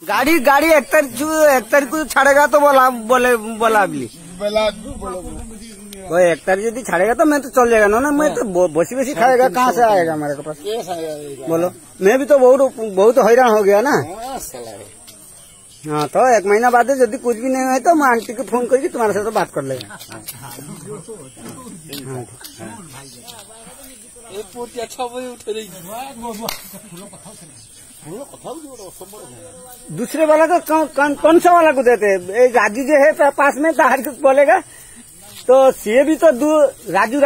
गाड़ी गाड़ी एक तारीख को छाड़ेगा तो बोला अगली वो एक तारीख यदि छाड़ेगा तो मैं तो चल जाएगा ना मैं तो बसी बसी खाएगा कहाँ से आएगा हमारे पास बोलो। मैं भी तो बहुत हैरान हो गया ना। हाँ तो एक महीना बाद यदि कुछ भी नहीं है तो मैं आंटी को फोन करके तुम्हारे साथ बात कर लेगा। दूसरे वाला को कौन सा वाला को देते? राजू जो है पास में तार को बोलेगा तो सीए भी तो राजू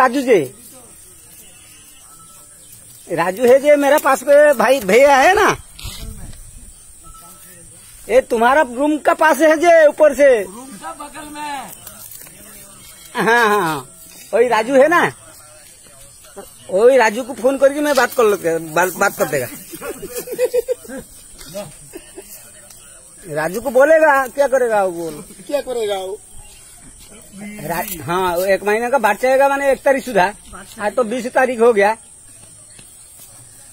है जो मेरा पास पे भाई भैया है ना। ये तुम्हारा रूम का पास है जो ऊपर से रूम का बगल में। हाँ वही राजू है ना। वही राजू को फोन करके मैं बात कर देगा। राजू को बोलेगा क्या करेगा वो हाँ एक महीने का बात चलेगा माने 1 तारीख सुधा। आज तो 20 तारीख हो गया।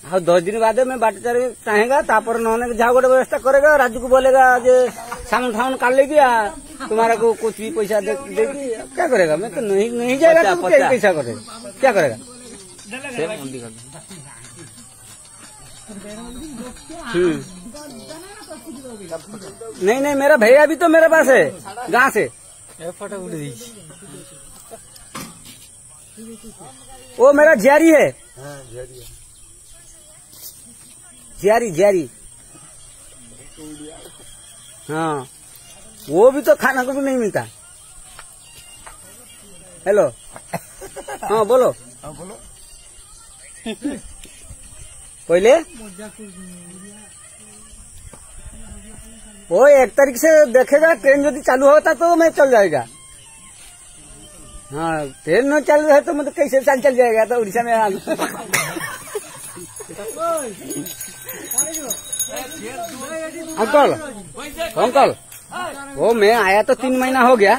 हाँ 10 दिन बाद में बाट चाहेगा तापर उन्होंने जहाँ गोटे व्यवस्था करेगा। राजू को बोलेगा जो सामान फामान काट लेगी तुम्हारा को कुछ भी पैसा देगी। क्या करेगा? मैं तो नहीं जाएगा तो क्या पैसा करेगा? क्या करेगा? नहीं मेरा भैया भी तो मेरे पास है गाँव से। वो मेरा जियारी है। जियारी हाँ वो भी तो खाना को भी नहीं मिलता। हेलो हाँ बोलो पहले वो 1 तारीख से देखेगा। ट्रेन यदि चालू होता तो मैं चल जाएगा। हाँ ट्रेन न चालू है तो मतलब कैसे चल जाएगा तो उड़ीसा में अंकल वो मैं आया तो 3 महीना हो गया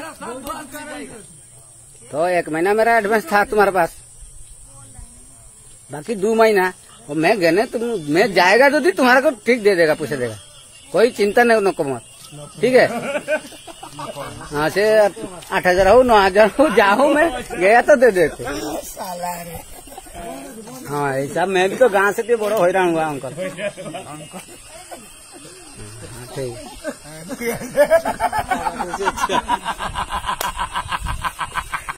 तो 1 महीना मेरा एडवांस था तुम्हारे पास। बाकी 2 महीना और मैं गने तुम मैं जाएगा तो तुम्हारा को ठीक दे देगा पैसे देगा। कोई चिंता नहीं नको मत ठीक है। हाँ से 8,000 हो 9,000 हो जाओ मैं गया तो दे देते। हाँ ऐसा मैं भी तो गांव से भी बड़ा हैरान हुआ अंकल। ठीक